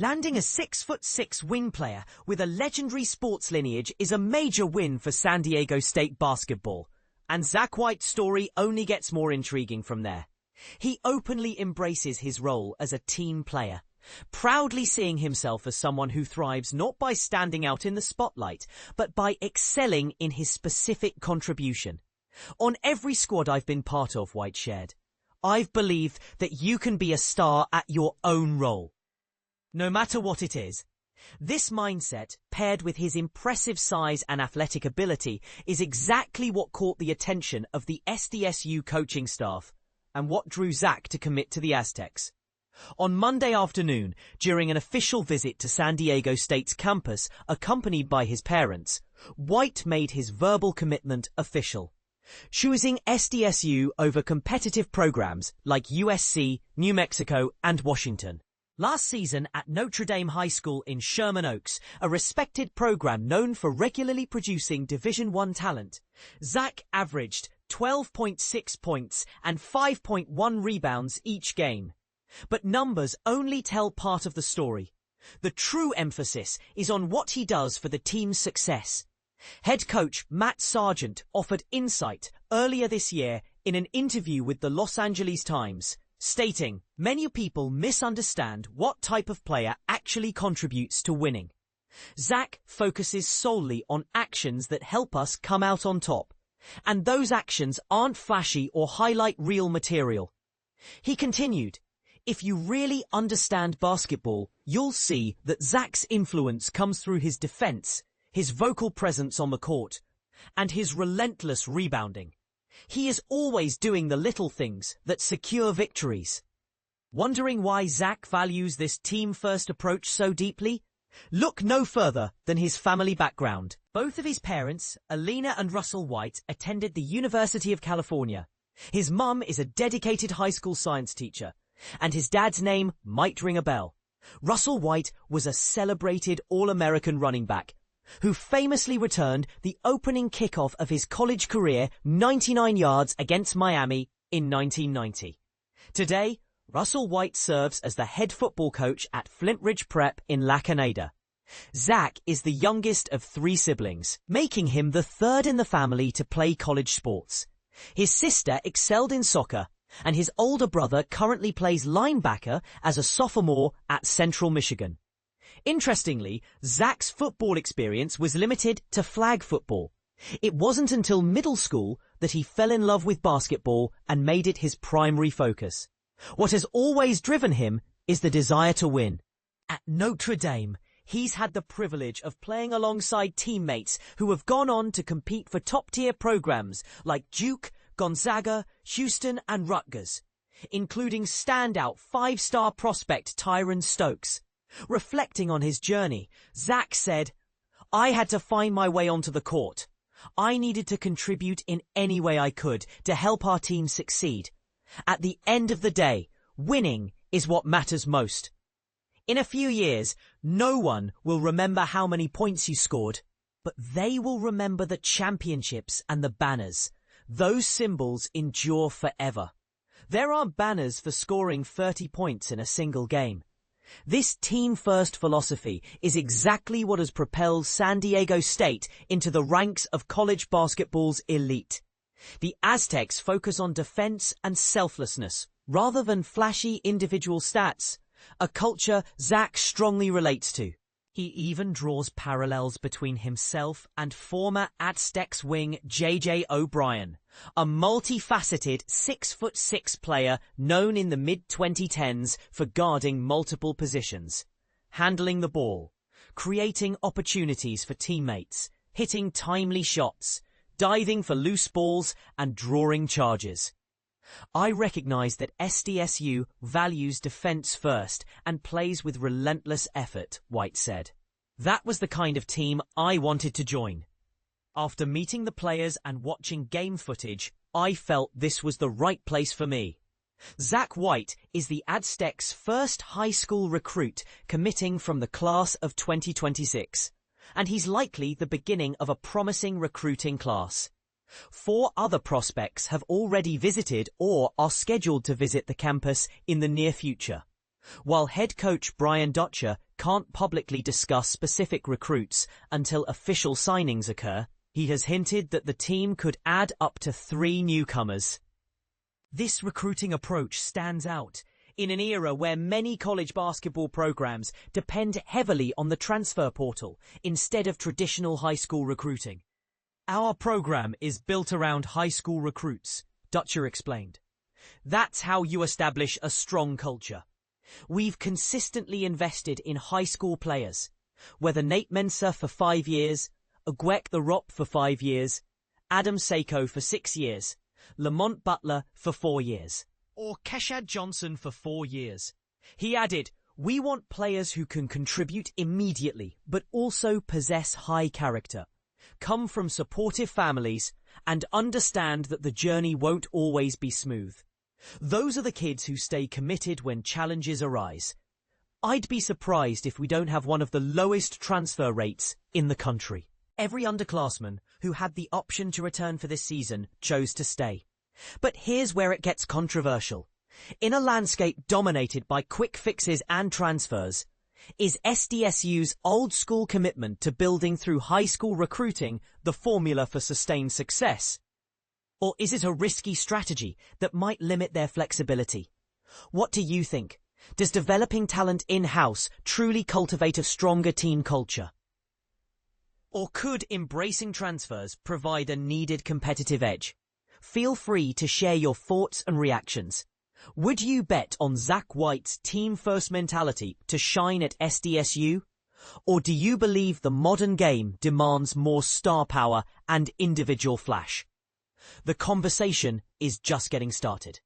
Landing a 6'6" wing player with a legendary sports lineage is a major win for San Diego State basketball, and Zach White's story only gets more intriguing from there. He openly embraces his role as a team player, proudly seeing himself as someone who thrives not by standing out in the spotlight, but by excelling in his specific contribution. On every squad I've been part of, White shared, I've believed that you can be a star at your own role, no matter what it is. This mindset, paired with his impressive size and athletic ability, is exactly what caught the attention of the SDSU coaching staff and what drew Zach to commit to the Aztecs. On Monday afternoon, during an official visit to San Diego State's campus, accompanied by his parents, White made his verbal commitment official, choosing SDSU over competitive programs like USC, New Mexico, and Washington. Last season at Notre Dame High School in Sherman Oaks, a respected program known for regularly producing Division I talent, Zach averaged 12.6 points and 5.1 rebounds each game. But numbers only tell part of the story. The true emphasis is on what he does for the team's success. Head coach Matt Sargent offered insight earlier this year in an interview with the Los Angeles Times, stating, "Many people misunderstand what type of player actually contributes to winning. Zach focuses solely on actions that help us come out on top, and those actions aren't flashy or highlight real material." He continued, "If you really understand basketball, you'll see that Zach's influence comes through his defense, his vocal presence on the court, and his relentless rebounding. He is always doing the little things that secure victories." Wondering why Zach values this team-first approach so deeply? Look no further than his family background. Both of his parents, Alina and Russell White, attended the University of California. His mum is a dedicated high school science teacher, and his dad's name might ring a bell. Russell White was a celebrated All-American running back who famously returned the opening kickoff of his college career 99 yards against Miami in 1990. Today, Russell White serves as the head football coach at Flint Ridge Prep in La Canada. Zach is the youngest of 3 siblings, making him the third in the family to play college sports. His sister excelled in soccer, and his older brother currently plays linebacker as a sophomore at Central Michigan. Interestingly, Zach's football experience was limited to flag football. It wasn't until middle school that he fell in love with basketball and made it his primary focus. What has always driven him is the desire to win. At Notre Dame, he's had the privilege of playing alongside teammates who have gone on to compete for top-tier programs like Duke, Gonzaga, Houston, and Rutgers, including standout 5-star prospect Tyron Stokes. Reflecting on his journey, Zach said, "I had to find my way onto the court. I needed to contribute in any way I could to help our team succeed. At the end of the day, winning is what matters most. In a few years, no one will remember how many points you scored, but they will remember the championships and the banners. Those symbols endure forever. There aren't banners for scoring 30 points in a single game." This team-first philosophy is exactly what has propelled San Diego State into the ranks of college basketball's elite. The Aztecs focus on defense and selflessness, rather than flashy individual stats, a culture Zach strongly relates to. He even draws parallels between himself and former Aztecs wing J.J. O'Brien, a multifaceted 6'6" player known in the mid-2010s for guarding multiple positions, handling the ball, creating opportunities for teammates, hitting timely shots, diving for loose balls, and drawing charges. "I recognize that SDSU values defense first and plays with relentless effort," White said. "That was the kind of team I wanted to join. After meeting the players and watching game footage, I felt this was the right place for me." Zach White is the Aztecs' first high school recruit committing from the class of 2026, and he's likely the beginning of a promising recruiting class. 4 other prospects have already visited or are scheduled to visit the campus in the near future, while head coach Brian Dutcher can't publicly discuss specific recruits until official signings occur, he has hinted that the team could add up to 3 newcomers. This recruiting approach stands out in an era where many college basketball programs depend heavily on the transfer portal instead of traditional high school recruiting. Our program is built around high school recruits, Dutcher explained. That's how you establish a strong culture. We've consistently invested in high school players, whether Nate Mensah for 5 years, Agwek the Rop for 5 years, Adam Seiko for 6 years, Lamont Butler for 4 years, or Keshad Johnson for 4 years. He added, "We want players who can contribute immediately, but also possess high character, come from supportive families, and understand that the journey won't always be smooth. Those are the kids who stay committed when challenges arise. I'd be surprised if we don't have one of the lowest transfer rates in the country." Every underclassman who had the option to return for this season chose to stay. But here's where it gets controversial. In a landscape dominated by quick fixes and transfers, is SDSU's old-school commitment to building through high school recruiting the formula for sustained success? Or is it a risky strategy that might limit their flexibility? What do you think? Does developing talent in-house truly cultivate a stronger team culture? Or could embracing transfers provide a needed competitive edge? Feel free to share your thoughts and reactions. Would you bet on Zach White's team-first mentality to shine at SDSU? Or do you believe the modern game demands more star power and individual flash? The conversation is just getting started.